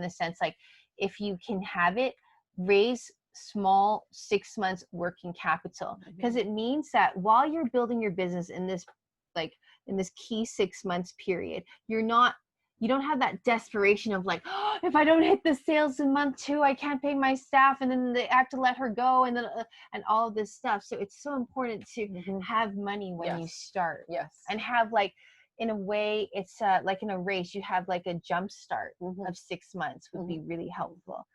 in the sense, like, if you can have it, raise small 6 months working capital, because it means that while you're building your business in this, like, in this key 6 months period, you don't have that desperation of like, oh, if I don't hit the sales in month 2, I can't pay my staff, and then they have to let her go, and then and all of this stuff. So it's so important to have money when you start. Yes. And have, like, in a way, it's like in a race, you have like a jump start of 6 months would be really helpful.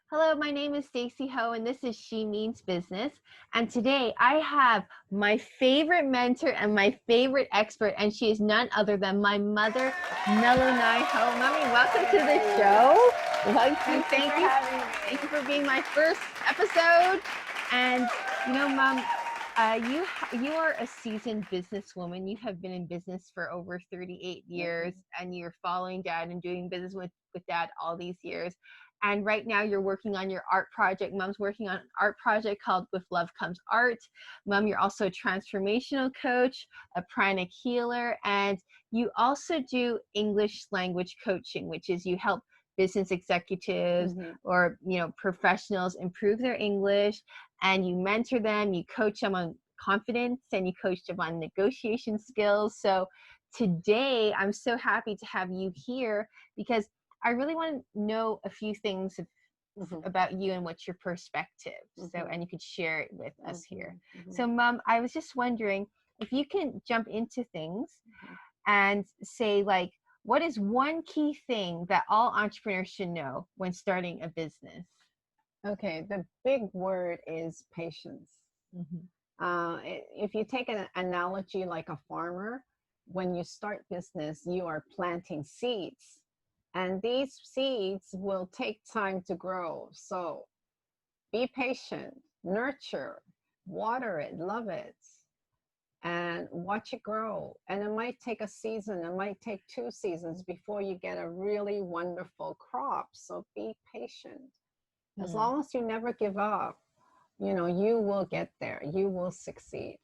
Hello, my name is Stacy Ho, and this is She Means Business. And today I have my favorite mentor and my favorite expert, and she is none other than my mother, Melo Ngai. Ho. Mommy, welcome to the show. Thank you for being my first episode. And you know, Mom, you are a seasoned businesswoman. You have been in business for over 38 years, and you're following Dad and doing business with Dad all these years. And right now you're working on your art project. Mom's working on an art project called With Love Comes Art. Mom, you're also a transformational coach, a pranic healer, and you also do English language coaching, which is you help business executives or, you know, professionals improve their English, and you mentor them, you coach them on confidence, and you coach them on negotiation skills. So today I'm so happy to have you here because I really want to know a few things about you and what's your perspective. So, and you could share it with us here. So, Mom, I was just wondering if you can jump into things and say, like, what is one key thing that all entrepreneurs should know when starting a business? Okay, the big word is patience. If you take an analogy like a farmer, when you start business, you are planting seeds. And these seeds will take time to grow. So be patient, nurture, water it, love it, and watch it grow. And it might take a season, it might take 2 seasons before you get a really wonderful crop. So be patient. As long as you never give up, you know, you will get there. You will succeed.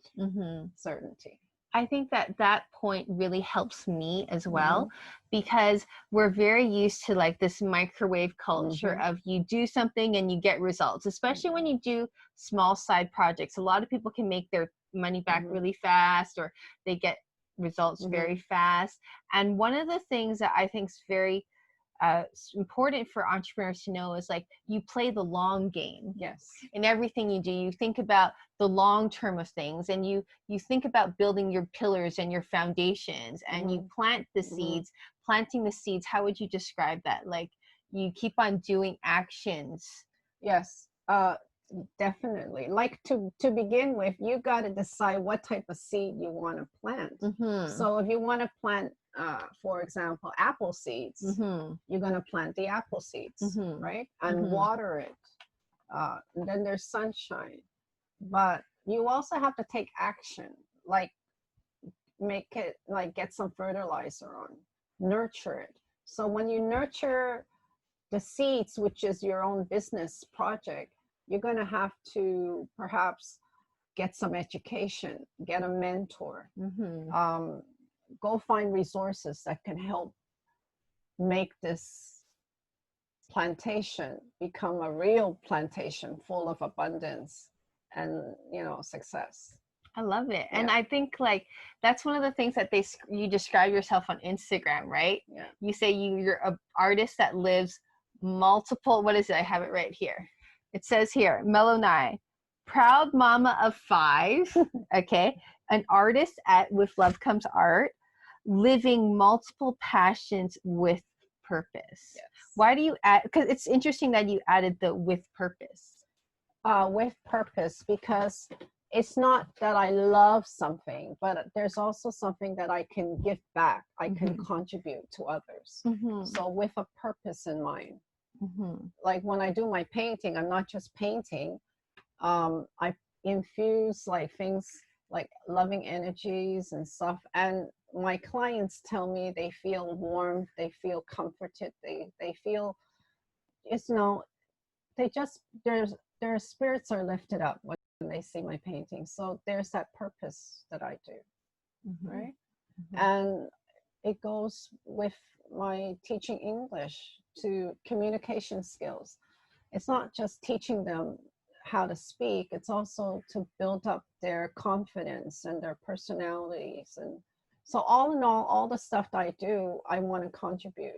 Certainty. I think that point really helps me as well, because we're very used to like this microwave culture of you do something and you get results, especially when you do small side projects. A lot of people can make their money back really fast, or they get results very fast. And one of the things that I think is very important for entrepreneurs to know is, like, you play the long game. Yes. In everything you do, you think about the long term of things, and you think about building your pillars and your foundations, and you plant the seeds. Planting the seeds, how would you describe that? Like, you keep on doing actions. Yes, definitely. Like, to begin with, you got to decide what type of seed you want to plant. So if you want to plant, for example, apple seeds, you're going to plant the apple seeds, right? And water it. And then there's sunshine. But you also have to take action, like make it, like get some fertilizer on, nurture it. So when you nurture the seeds, which is your own business project, you're going to have to perhaps get some education, get a mentor, go find resources that can help make this plantation become a real plantation full of abundance and, you know, success. I love it. And I think, like, that's one of the things that you describe yourself on Instagram, right? Yeah. You say you're an artist that lives multiple, what is it? I have it right here. It says here, Melo Ngai, proud mama of 5, okay, an artist With Love Comes Art, living multiple passions with purpose. Yes. Why do you add, because it's interesting that you added the with purpose. With purpose, because it's not that I love something, but there's also something that I can give back. I can contribute to others. So with a purpose in mind. Like when I do my painting, I'm not just painting. I infuse like things like loving energies and stuff. And my clients tell me they feel warm, they feel comforted, they feel, it's, you know, they just their spirits are lifted up when they see my paintings. So there's that purpose that I do, right? And it goes with my teaching English to communication skills. It's not just teaching them how to speak, it's also to build up their confidence and their personalities. And so all in all the stuff that I do, I want to contribute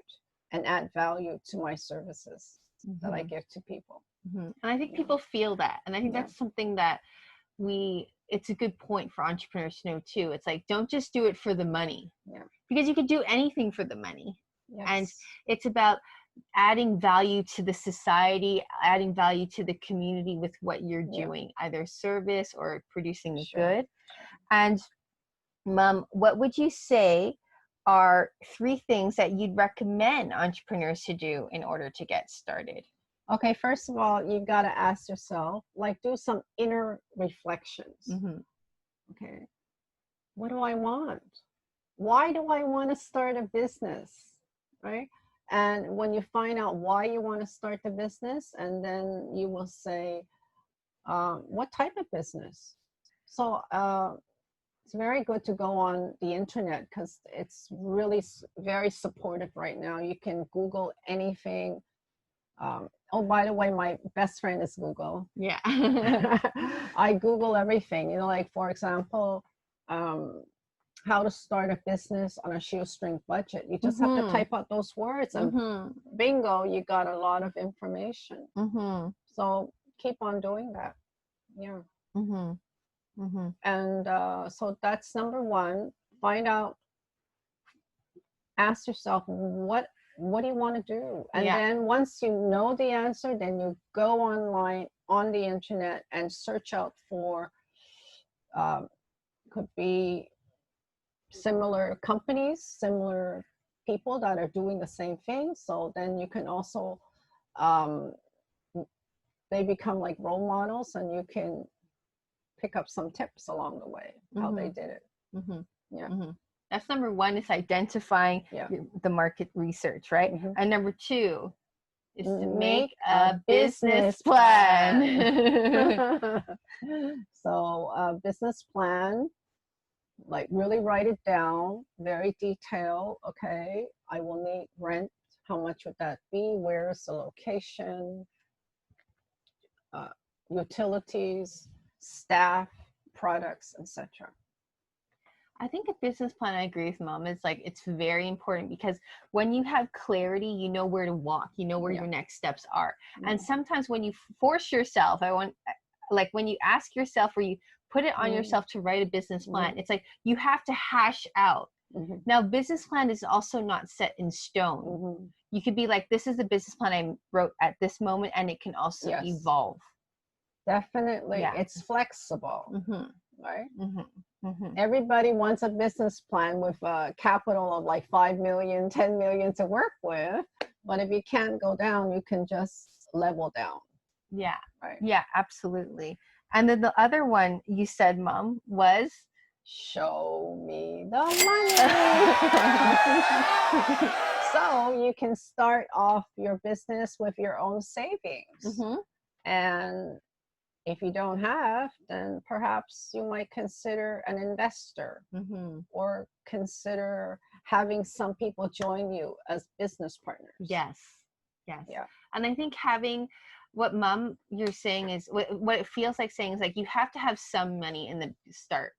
and add value to my services that I give to people. And I think people feel that. And I think that's something that it's a good point for entrepreneurs to know too. It's like, don't just do it for the money. Yeah. Because you could do anything for the money. Yes. And it's about adding value to the society, adding value to the community with what you're doing, either service or producing a good. And Mom, what would you say are 3 things that you'd recommend entrepreneurs to do in order to get started? Okay, first of all, you've got to ask yourself, like, do some inner reflections. Okay, what do I want? Why do I want to start a business, right? And when you find out why you want to start the business, and then you will say, what type of business? So it's very good to go on the internet because it's really very supportive right now. You can Google anything. Oh, by the way, my best friend is Google. Yeah. I Google everything, like, for example, how to start a business on a shoestring budget. You just have to type out those words and bingo, you got a lot of information. So keep on doing that. Yeah. And so that's number 1. Find out, ask yourself, what do you want to do? And then once you know the answer, then you go online on the internet and search out for could be similar companies, similar people that are doing the same thing. So then you can also they become like role models, and you can pick up some tips along the way how they did it. That's number 1, is identifying the market research, right? And number 2 is to make a business plan. So a business plan, like, really write it down, very detailed. Okay, I will need rent. How much would that be? Where's the location? Utilities, staff, products, etc. I think a business plan, I agree with Mom, is like, it's very important because when you have clarity, you know where to walk, you know where your next steps are. And sometimes when you force yourself, when you ask yourself or you put it on yourself to write a business plan, it's like you have to hash out. Now, business plan is also not set in stone. You could be like, this is the business plan I wrote at this moment, and it can also evolve. Definitely. It's flexible, right? Everybody wants a business plan with a capital of like 5 million, 10 million to work with. But if you can't go down, you can just level down. Yeah. Right. Yeah, absolutely. And then the other one you said, Mom, was show me the money. So you can start off your business with your own savings. And if you don't have, then perhaps you might consider an investor or consider having some people join you as business partners. Yes. Yeah. And I think having what Mom you're saying is what it feels like saying is like, you have to have some money in the start.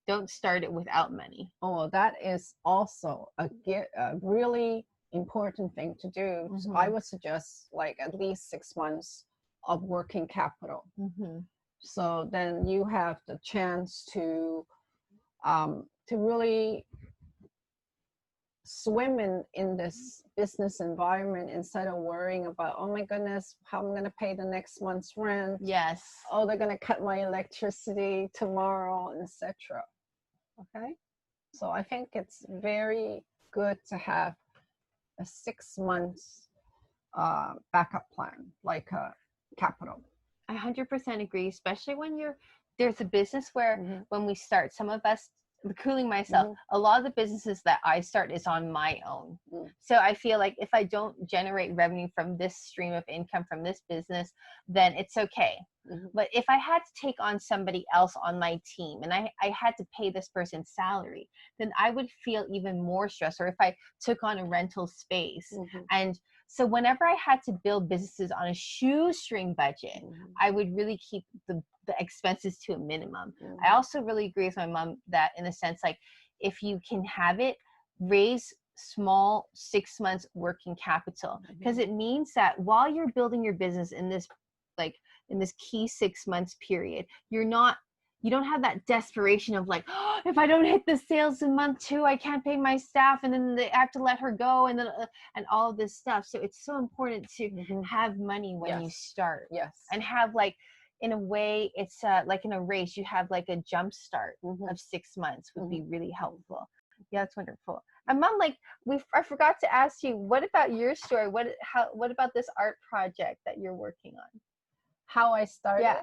Don't start it without money. Oh, that is also a really important thing to do. So I would suggest like at least 6 months of working capital. So then you have the chance to really swim in this business environment instead of worrying about, oh my goodness, how I'm going to pay the next month's rent. Yes. Oh, they're going to cut my electricity tomorrow, etc. Okay. So I think it's very good to have a 6 months backup plan, like capital. I 100% agree, especially when there's a business where when we start, some of us recruiting myself. A lot of the businesses that I start is on my own. So I feel like if I don't generate revenue from this stream of income from this business, then it's okay. But if I had to take on somebody else on my team and I had to pay this person's salary, then I would feel even more stressed. Or if I took on a rental space. And so whenever I had to build businesses on a shoestring budget, I would really keep the expenses to a minimum. I also really agree with my mom that in a sense, like if you can have it, raise small 6 months working capital, because it means that while you're building your business in this key 6 months period, you don't have that desperation of like, oh, if I don't hit the sales in month 2, I can't pay my staff, and then they have to let her go, and then and all of this stuff. So it's so important to have money when you start. And have like, in a way, it's like in a race, you have like a jump start of 6 months would be really helpful. Yeah, that's wonderful. And Mom, like I forgot to ask you, what about your story? What about this art project that you're working on? How I started? Yeah.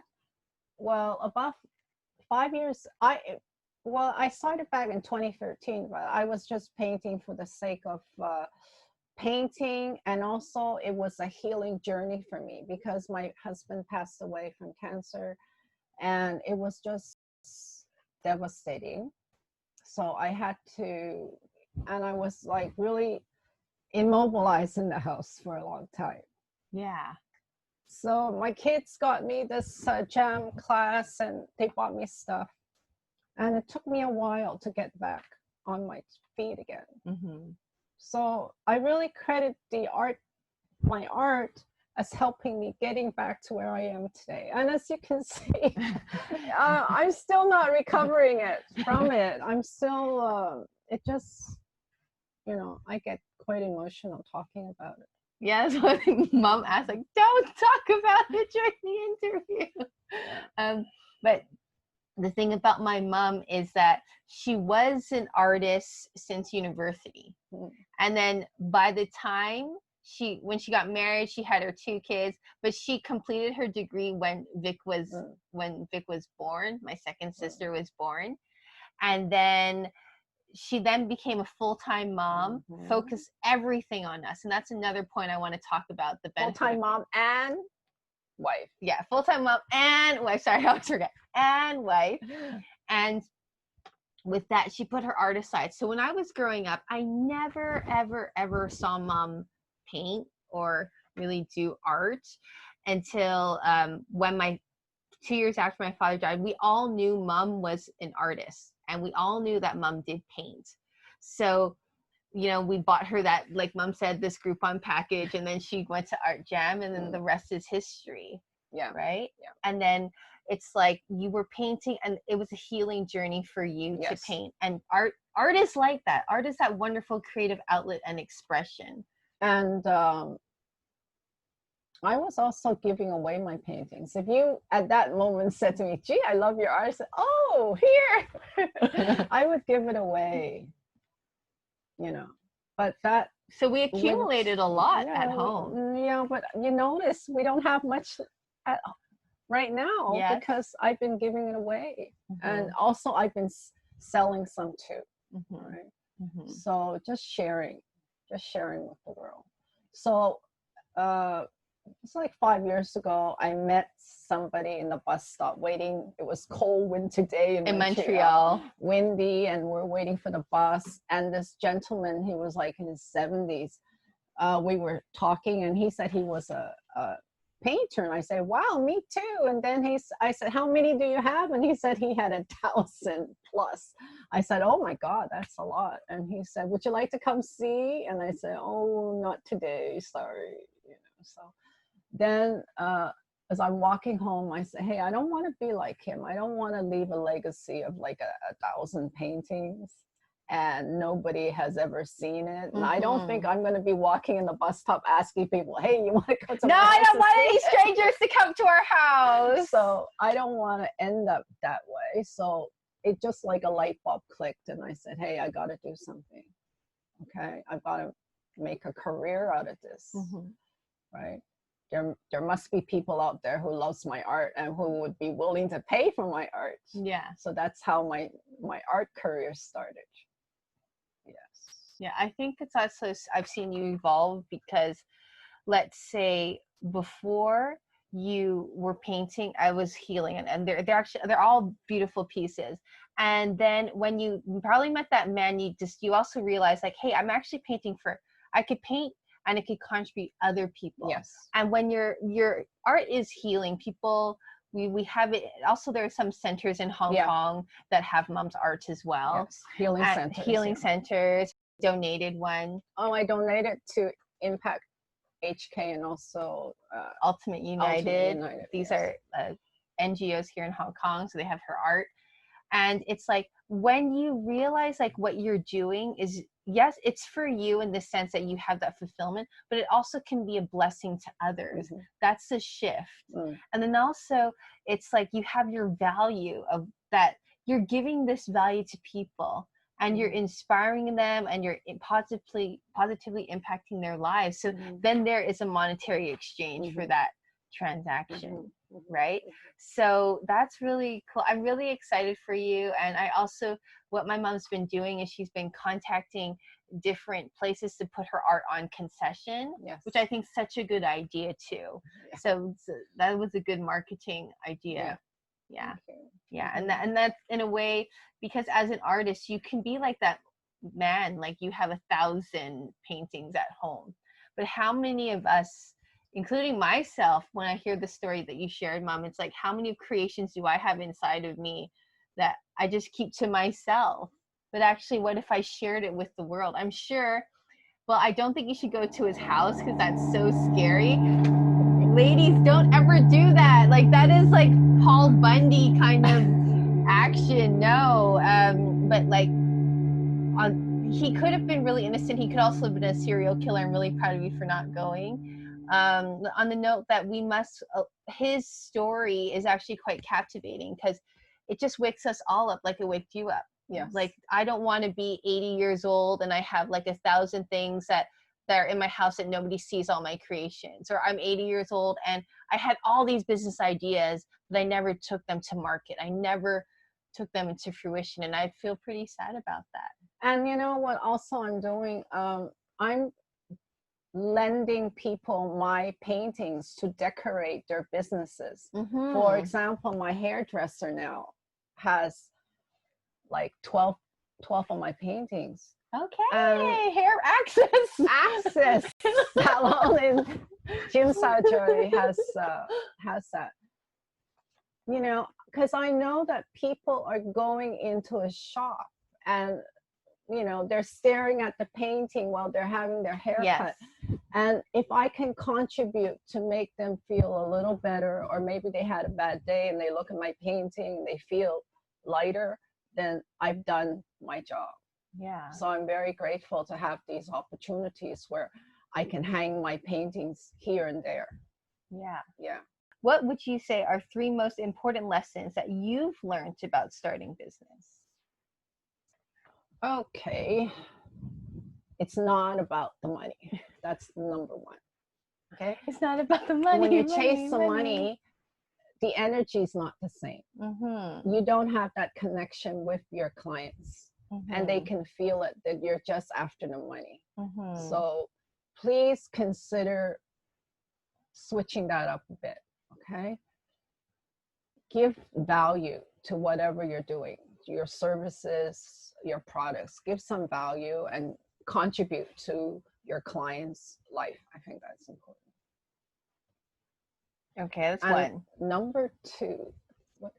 Well, about 5 years. I started back in 2013, but I was just painting for the sake of painting, and also it was a healing journey for me because my husband passed away from cancer, and it was just devastating. So I had to, and I was like really immobilized in the house for a long time. Yeah. So my kids got me this jam class, and they bought me stuff, and it took me a while to get back on my feet again. So I really credit my art as helping me getting back to where I am today. And as you can see, I'm still not recovering from it. I'm still, it just, I get quite emotional talking about it. Yeah, that's what Mom asked, like, don't talk about it during the interview. But the thing about my mom is that she was an artist since university. And then by the time when she got married, she had her 2 kids, but she completed her degree when Vic was born. My second sister was born. And then she then became a full-time mom, focused everything on us. And that's another point I want to talk about, the benefit. Full-time mom and wife. Yeah, full-time mom and wife. Sorry, I always forget. And wife. And with that, she put her art aside. So when I was growing up, I never, ever, ever saw Mom paint or really do art until when 2 years after my father died. We all knew Mom was an artist, and we all knew that Mom did paint. So, we bought her that, like Mom said, this Groupon package, and then she went to Art Jam, and then the rest is history. Yeah. Right? Yeah. And then it's like you were painting, and it was a healing journey for you to paint. And art is like that. Art is that wonderful creative outlet and expression. And I was also giving away my paintings. If you at that moment said to me, gee, I love your art, I said, oh, here. I would give it away, but that. So we accumulated a lot at home. Yeah, but you notice we don't have much right now because I've been giving it away. And also I've been selling some too. Right? So just sharing with the world. So it's like 5 years ago, I met somebody in the bus stop waiting. It was cold winter day in Montreal, windy, and we're waiting for the bus. And this gentleman, he was like in his 70s. We were talking, and he said he was a painter, and I said, wow, me too. And then I said, how many do you have? And he said he had 1,000 plus. I said, oh my God, that's a lot. And he said, would you like to come see? And I said, oh, not today, sorry. So then as I'm walking home, I said, hey, I don't want to be like him. I don't want to leave a legacy of like 1,000 paintings and nobody has ever seen it. And I don't think I'm going to be walking in the bus stop asking people, hey, you want to come to my house? No, I don't want any strangers to come to our house. So I don't want to end up that way. So it just like a light bulb clicked, and I said, hey, I got to do something. Okay, I've got to make a career out of this, right? There must be people out there who loves my art and who would be willing to pay for my art. Yeah. So that's how my art career started. Yes. Yeah, I think it's also, I've seen you evolve because, let's say, before you were painting, I was healing, and they're all beautiful pieces. And then when you probably met that man, you also realize, like, hey, I'm actually painting for, I could paint and it could contribute other people. Yes. And when your art is healing people, we have it also. There are some centers in Hong Kong that have mom's art as well. Yes. Healing centers. Donated one. Oh, I donated to Impact HK and also Ultimate United. These yes. are NGOs here in Hong Kong, so they have her art. And it's like, when you realize, like, what you're doing is, yes, it's for you in the sense that you have that fulfillment, but it also can be a blessing to others. Mm-hmm. That's the shift. And then also, it's like you have your value of that, you're giving this value to people, and you're inspiring them, and you're positively impacting their lives. So then there is a monetary exchange for that transaction, right? So that's really cool. I'm really excited for you. And I also, what my mom's been doing is she's been contacting different places to put her art on concession, which I think is such a good idea too. So that was a good marketing idea. And that's in a way, because as an artist, you can be like that man, like you have 1,000 paintings at home, but how many of us, including myself, when I hear the story that you shared, Mom, it's like, how many creations do I have inside of me that I just keep to myself? But actually, what if I shared it with the world? I'm sure, well, I don't think you should go to his house because that's so scary. Ladies, don't ever do that. Like, that is like Paul Bundy kind of action. No, but like, he could have been really innocent. He could also have been a serial killer. I'm really proud of you for not going. On the note that we must, his story is actually quite captivating because it just wakes us all up like it waked you up. Yes. Like, I don't want to be 80 years old and I have like 1,000 things that are in my house that nobody sees all my creations. Or I'm 80 years old and I had all these business ideas, but I never took them to market. I never took them into fruition. And I feel pretty sad about that. And you know what also I'm doing? I'm lending people my paintings to decorate their businesses. For example, my hairdresser now has like 12 of my paintings. Okay, hair access. Salon in Jim Sajoi has that. You know, because I know that people are going into a shop and, you know, they're staring at the painting while they're having their hair cut. And if I can contribute to make them feel a little better, or maybe they had a bad day and they look at my painting and they feel lighter, then I've done my job. Yeah. So I'm very grateful to have these opportunities where I can hang my paintings here and there. Yeah. Yeah. What would you say are 3 most important lessons that you've learned about starting business? Okay. It's not about the money. That's number 1. Okay. It's not about the money. When you chase the money, the energy is not the same. You don't have that connection with your clients, and they can feel it that you're just after the money. So please consider switching that up a bit. Okay. Give value to whatever you're doing, your services, your products. Give some value and contribute to your client's life. I think that's important. Okay, that's 1. Number 2.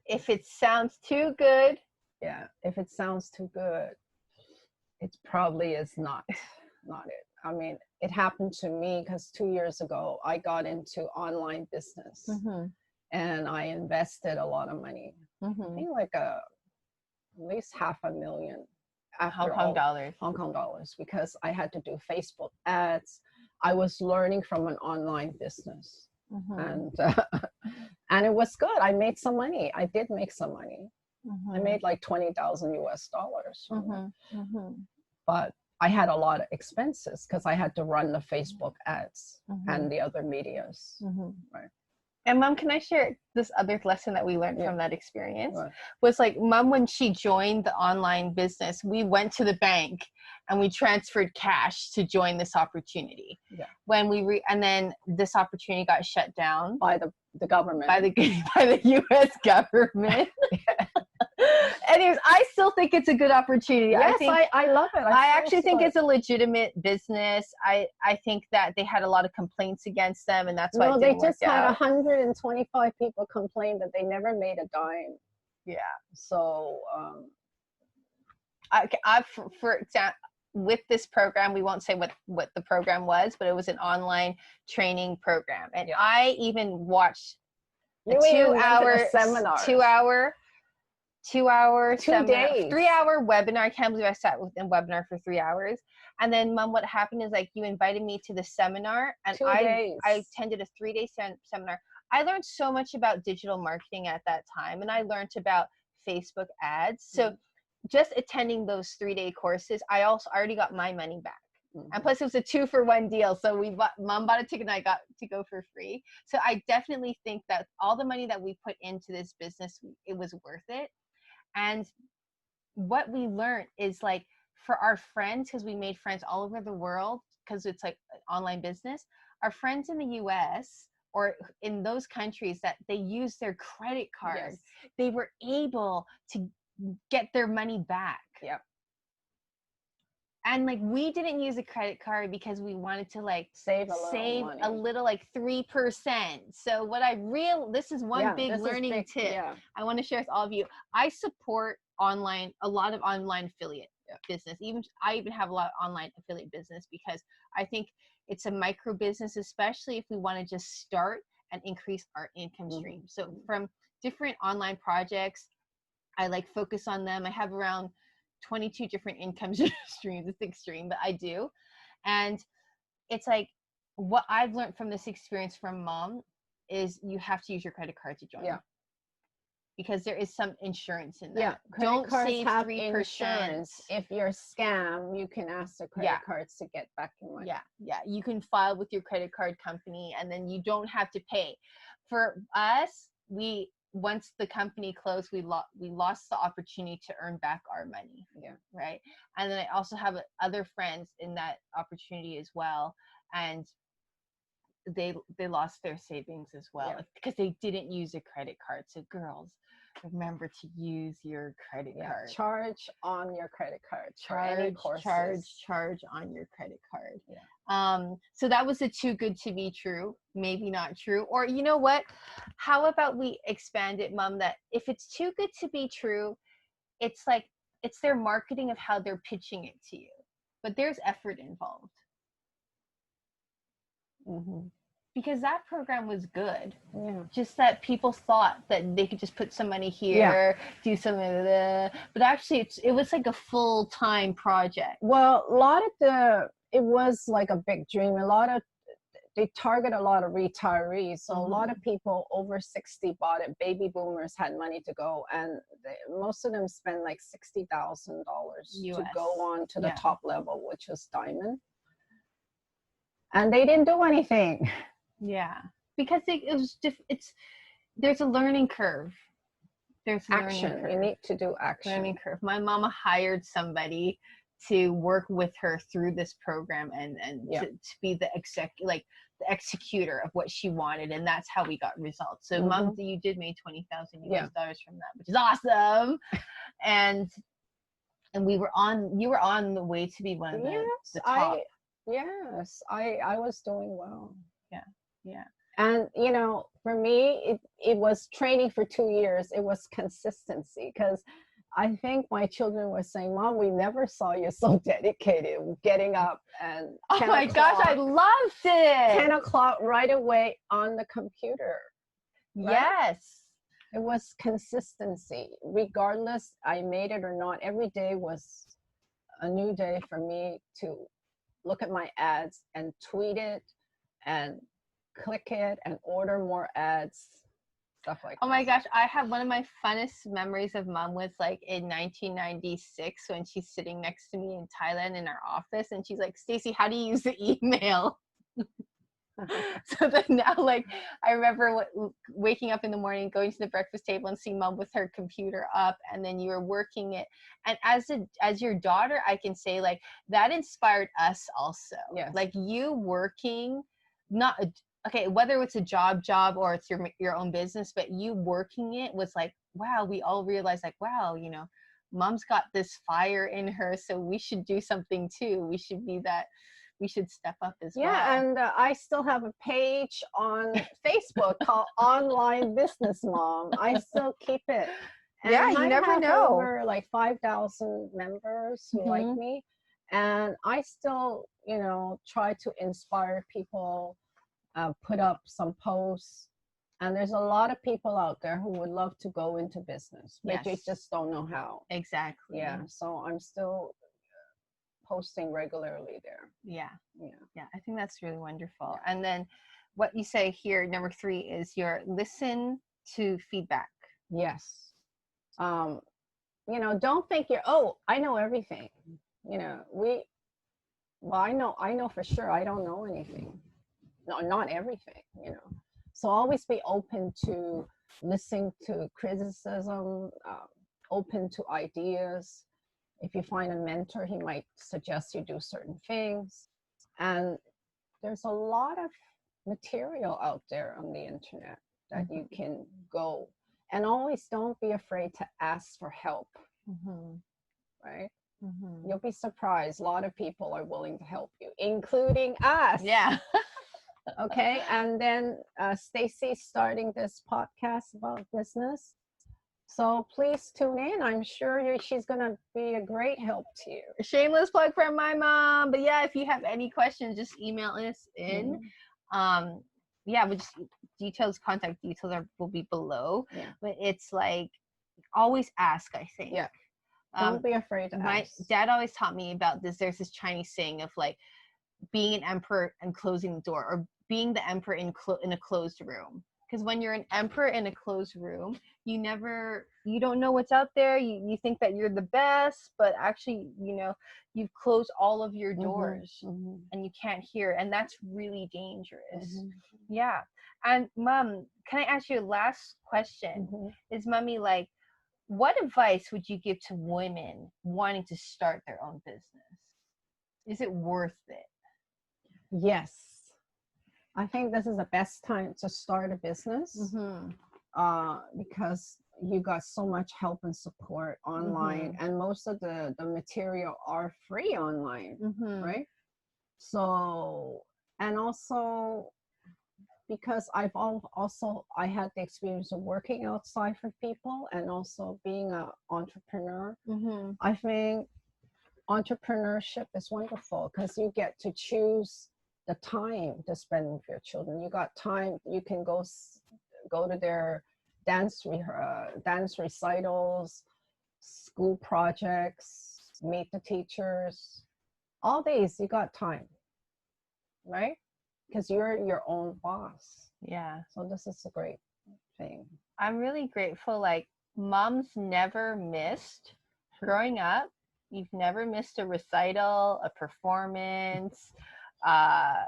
If it sounds too good. Yeah, if it sounds too good, it probably is not it. I mean, it happened to me because 2 years ago, I got into online business and I invested a lot of money. I think like at least $500,000 Hong Kong dollars, because I had to do Facebook ads. I was learning from an online business, and it was good. I made some money. I did make some money. I made like $20,000 US. But I had a lot of expenses because I had to run the Facebook ads and the other medias. Right. And Mom, can I share this other lesson that we learned from that experience? Right. Was like, Mom, when she joined the online business, we went to the bank and we transferred cash to join this opportunity. Yeah. When and then this opportunity got shut down By the government. by the U.S. government. Anyways, I still think it's a good opportunity. Yes, I love it. I actually think it's a legitimate business. I think that they had a lot of complaints against them, and that's why it didn't they just work had out. 125 people complain that they never made a dime. Yeah. So, for example, with this program, we won't say what the program was, but it was an online training program, and I even watched a 2-hour seminar, 3-hour webinar. I can't believe I sat in webinar for 3 hours. And then, Mom, what happened is, like, you invited me to the seminar, and I attended a 3-day seminar. I learned so much about digital marketing at that time, and I learned about Facebook ads. So just attending those 3-day courses, I already got my money back. And plus, it was a 2-for-1 deal. So Mom bought a ticket and I got to go for free. So I definitely think that all the money that we put into this business, it was worth it. And what we learned is, like, for our friends, because we made friends all over the world, because it's like an online business, our friends in the US or in those countries that they use their credit card, they were able to get their money back. Yeah. And, like, we didn't use a credit card because we wanted to, like, save a little, like 3%. So this is one big learning tip I want to share with all of you. I support a lot of online affiliate business. I even have a lot of online affiliate business because I think it's a micro business, especially if we want to just start and increase our income stream. So from different online projects, I like focus on them. I have around 22 different income streams. It's extreme, but I do. And it's like, what I've learned from this experience from Mom is you have to use your credit card to join. Yeah. Because there is some insurance in that. Yeah. Don't save have 3%. Insurance. If you're scam, you can ask the credit cards to get back your money. Yeah. You can file with your credit card company and then you don't have to pay. For us, once the company closed, we lost the opportunity to earn back our money. Yeah. Right. And then I also have other friends in that opportunity as well. And they lost their savings as well because they didn't use a credit card. So girls, remember to use your credit card. Charge on your credit card. Charge on your credit card. So that was a too good to be true, maybe not true. Or you know what? How about we expand it, Mom, that if it's too good to be true, it's like it's their marketing of how they're pitching it to you. But there's effort involved. Because that program was good. Yeah. Just that people thought that they could just put some money here, do something, but actually it was like a full-time project. Well, it was like a big dream. They target a lot of retirees. So a lot of people over 60 bought it. Baby boomers had money to go. And most of them spend like $60,000 to go on to the top level, which is diamond. And they didn't do anything. Yeah, because there's a learning curve. There's action. You need to do action. Learning curve. My mama hired somebody to work with her through this program and to be the executor of what she wanted, and that's how we got results. So Mom, you did make $20,000 from that, which is awesome. And you were on the way to be one of the top. I was doing well. Yeah. And, for me, it was training for 2 years. It was consistency because I think my children were saying, Mom, we never saw you so dedicated, getting up and oh my gosh, I loved it. 10 o'clock right away on the computer. Right? Yes. It was consistency. Regardless, I made it or not, every day was a new day for me to look at my ads and tweet it and click it and order more ads, stuff like that. Oh my gosh, I have one of my funnest memories of Mom was like in 1996 when she's sitting next to me in Thailand in our office and she's like, Stacy, how do you use the email? So then now, like, I remember waking up in the morning, going to the breakfast table and seeing mom with her computer up, and then you were working it. And as your daughter, I can say, like, that inspired us also. Yes. Like, you working, not okay, whether it's a job or it's your own business, but you working it was like, wow, we all realized, like, wow, you know, mom's got this fire in her, so we should do something too. We should step up as well. Yeah, and I still have a page on Facebook called Online Business Mom. I still keep it. And yeah, you never have know. Over like 5,000 members who like me, and I still, you know, try to inspire people, put up some posts. And there's a lot of people out there who would love to go into business, but you just don't know how. Exactly. Yeah, so I'm still posting regularly there. Yeah. I think that's really wonderful. And then what you say here, number 3, is your listen to feedback. Yes. You know, don't think I know everything. You know, I know for sure I don't know anything. No, not everything, you know. So always be open to listening to criticism, open to ideas. If you find a mentor, he might suggest you do certain things. And there's a lot of material out there on the internet that you can go. And always don't be afraid to ask for help, right? You'll be surprised. A lot of people are willing to help you, including us. Yeah. Okay. And then Stacy's starting this podcast about business. So please tune in. I'm sure she's going to be a great help to you. Shameless plug for my mom. But yeah, if you have any questions, just email us in. Yeah, we just contact details will be below. Yeah. But it's like, always ask, I think. Yeah. Don't be afraid to ask. My dad always taught me about this. There's this Chinese saying of like being an emperor and closing the door, or being the emperor in a closed room. Because when you're an emperor in a closed room, you don't know what's out there. You think that you're the best, but actually, you know, you've closed all of your doors and you can't hear. And that's really dangerous. Yeah. And Mom, can I ask you a last question? Is Mommy, like, what advice would you give to women wanting to start their own business? Is it worth it? Yes. I think this is the best time to start a business because you got so much help and support online, and most of the material are free online, right? So, and also because I had the experience of working outside for people and also being an entrepreneur. I think entrepreneurship is wonderful because you get to choose the time to spend with your children. You got time. You can go to their dance recitals, school projects, meet the teachers. All these, you got time, right? Because you're your own boss. Yeah. So this is a great thing. I'm really grateful. Like, moms never missed growing up. You've never missed a recital, a performance, a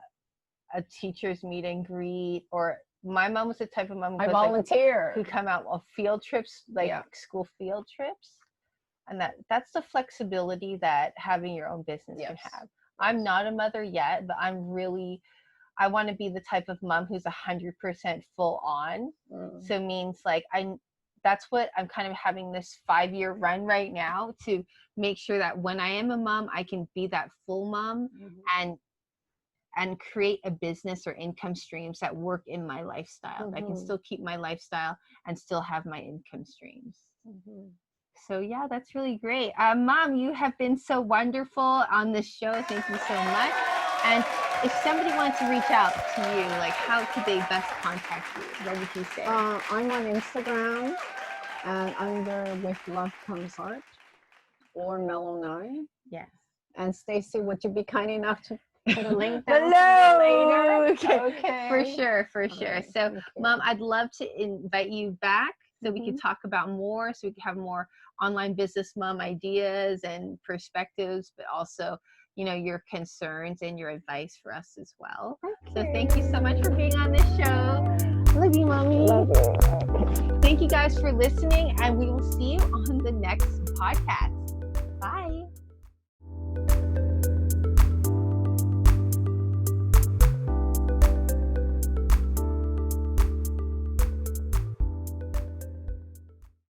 teacher's meet and greet. Or my mom was the type of mom who volunteer, who come out on field trips, like school field trips. And that's the flexibility that having your own business can have. I'm not a mother yet, but I want to be the type of mom who's 100% full on. So it means like that's what I'm kind of having this 5-year run right now to make sure that when I am a mom, I can be that full mom and create a business or income streams that work in my lifestyle. I can still keep my lifestyle and still have my income streams. So yeah, that's really great. Mom, you have been so wonderful on this show. Thank you so much. And if somebody wants to reach out to you, like, how could they best contact you? What would you say? I'm on Instagram and under With Love Comes Art or Melo Ngai. Yes. And Stacy, would you be kind enough to put a link down later? Okay. For sure. Right. So, okay. Mom, I'd love to invite you back so we can talk about more, so we can have more online business mom ideas and perspectives, but also your concerns and your advice for us as well. Okay. So thank you so much for being on this show. Love you, mommy. Love it. Thank you guys for listening, and we will see you on the next podcast. Bye.